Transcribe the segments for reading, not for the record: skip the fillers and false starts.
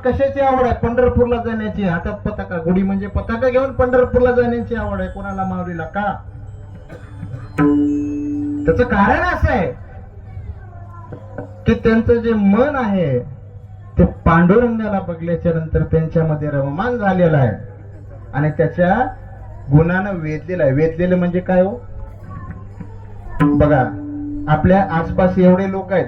कशाची आवड आहे? पंढरपूरला जाण्याची. हातात पताका, गुढी म्हणजे पताका घेऊन पंढरपूरला जाण्याची आवड आहे कोणाला? माऊलीला. का? त्याच कारण असं आहे की त्यांचं जे मन आहे ते पांडुरंगाला बघल्याच्या नंतर त्यांच्यामध्ये रममान झालेलं आहे आणि त्याच्या गुणानं वेधलेलं आहे. वेधलेलं म्हणजे काय हो? बघा, आपल्या आसपास एवढे लोक आहेत,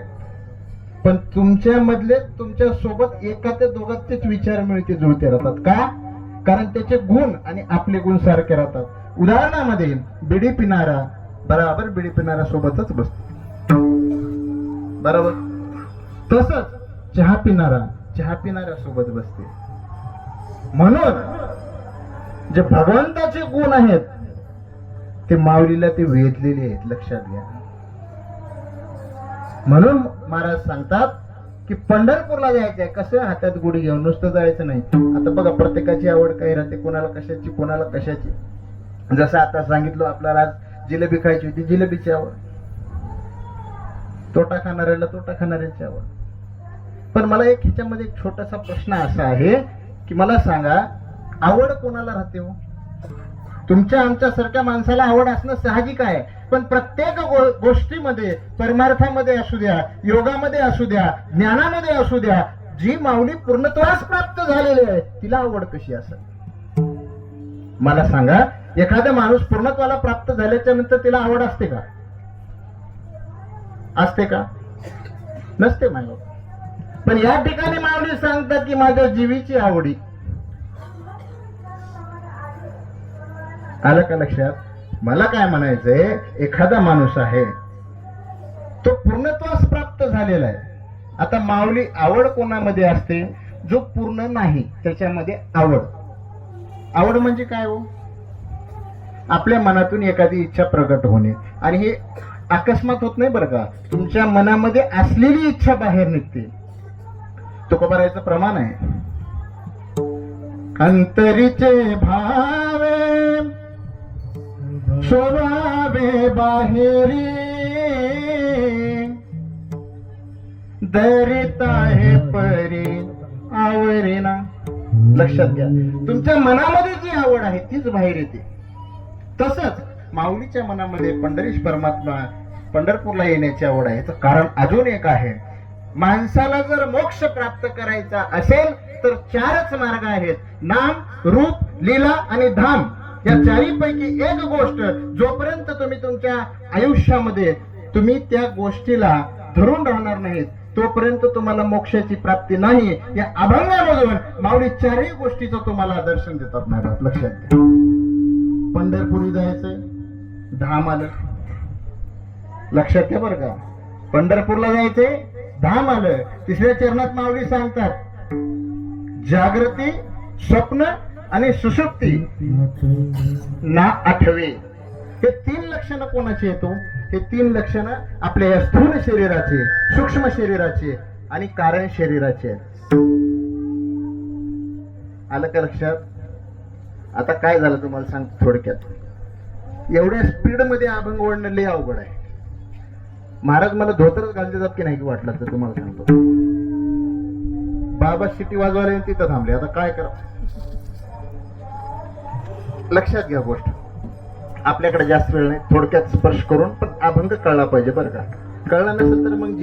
पण तुमच्या मधले तुमच्या सोबत एका ते दोघांचेच विचार मिळते, जुळते राहतात. का? कारण त्याचे गुण आणि आपले गुण सारखे राहतात. उदाहरणामध्ये बिडी पिणारा बराबर बिडी पिणारा सोबतच बसतो, बरोबर. तसंच चहा पिणाऱ्या सोबत बसते. म्हणून जे भगवंताचे गुण आहेत ते माऊलीला ते वेधलेले आहेत, लक्षात घ्या. म्हणून महाराज सांगतात की पंढरपूरला जायचंय. कसं? हातात गुढी घेऊन. नुसतं जायचं नाही. आता बघा, प्रत्येकाची आवड काही राहते, कोणाला कशाची, कोणाला कशाची. जसं आता सांगितलं, आपल्याला आज जिलेबी खायची होती, जिलेबीची आवड. तोटा खाणाऱ्याला तोटा खाणाऱ्याची आवड. पण मला एक ह्याच्यामध्ये एक छोटासा प्रश्न असा आहे की मला सांगा, आवड कोणाला राहते हो? तुमच्या आमच्या सारख्या माणसाला आवड असणं साहजिक आहे, पण प्रत्येक गोष्टीमध्ये, परमार्थामध्ये असू द्या, योगामध्ये असू द्या, ज्ञानामध्ये असू द्या, जी माऊली पूर्णत्वास प्राप्त झालेली आहे तिला आवड कशी असेल? मला सांगा, एखादा माणूस पूर्णत्वाला प्राप्त झाल्याच्या नंतर तिला आवड असते का? असते का? नसते मानव. पण या ठिकाणी माऊली सांगतात की माझ्या जीवीची आवडी. आलं का लक्षात? मला काय म्हणायचंय, एखादा माणूस आहे तो पूर्णत्वास प्राप्त झालेला आहे. आता माऊली आवड कोणामध्ये असते? जो पूर्ण नाही त्याच्यामध्ये आवड. आवड म्हणजे काय हो? आपल्या मनातून एखादी इच्छा प्रकट होणे, आणि हे अकस्मात होत नाही बरं का. तुमच्या मनामध्ये असलेली इच्छा बाहेर निघते. तुकोबारायचं प्रमाण आहे, अंतरीचे भावे स्वभावे बाहेरी दरिता हे परी आवरेना. लक्षात घ्या, तुमच्या मनामध्ये जी आवड आहे तीच बाहेर येते. तसंच माऊलीच्या मनामध्ये पंढरीश परमात्मा पंढरपूरला येण्याची आवड आहे. तर कारण अजून एक आहे, माणसाला जर मोक्ष प्राप्त करायचा असेल तर चारच मार्ग आहेत: नाम, रूप, लीला आणि धाम. या चारीपैकी एक गोष्ट जोपर्यंत तुम्ही तुमच्या आयुष्यामध्ये तुम्ही त्या गोष्टीला धरून राहणार नाहीत तोपर्यंत तुम्हाला मोक्षाची प्राप्ती नाही. या अभंगामधून माऊली चारही गोष्टीचं तुम्हाला दर्शन देतात. नाही, लक्षात घ्या. पंढरपुरी जायचंय, धाम आलं. लक्षात घ्या बरं का, पंढरपूरला जायचंय, धाम आलं. तिसऱ्या चरणात माऊली सांगतात, जागृती, स्वप्न आणि सुषुप्ती ना आठवे. हे तीन लक्षणं कोणाची येतो? हे तीन लक्षणं आपल्या या स्थूल शरीराचे, सूक्ष्म शरीराचे आणि कारण शरीराचे आहेत. आलं का लक्षात? आता काय झालं तुम्हाला सांगतो थोडक्यात. एवढ्या स्पीड मध्ये अभंग ओढणं लय अवघड आहे. महाराज मला धोतरच घालते जात की नाही वाटलं तर तुम्हाला सांगतो. बाबा शिटी वाजवायला येऊन तिथं थांबले. आता काय करा? लक्षात घ्या गोष्ट. आपल्याकडे जास्त वेळ नाही, थोडक्यात स्पर्श करून पण अभंग कळला पाहिजे बरं का. कळला नसेल तर मग